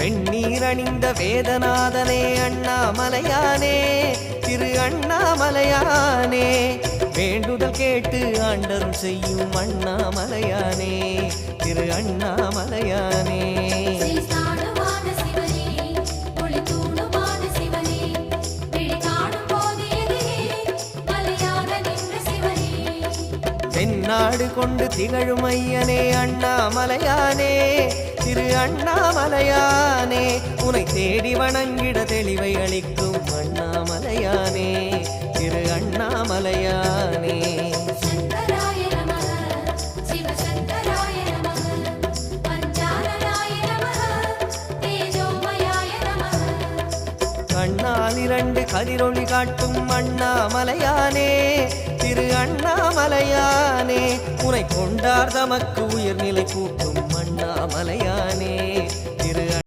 வெண்ணீர் அணிந்த வேதநாதனே அண்ணாமலையானே திரு அண்ணாமலையானே வேண்டுதல் கேட்டு ஆண்டரும் செய்யும் அண்ணாமலையானே திரு அண்ணாமலையானே தென்னாடு கொண்டு திகழும் ஐயனே அண்ணாமலையானே திரு அண்ணாமலையானே உனை தேடி வணங்கிட தெளிவை அளிக்கும் அண்ணாமலையானே திரு அண்ணாமலையானே கண்ணால் இரண்டு கதிரொளி காட்டும் அண்ணாமலையானே திரு அண்ணாமலையானே உனை கொண்டார் தமக்கு உயர்நிலை கூட்டும் அண்ணாமலையானே திரு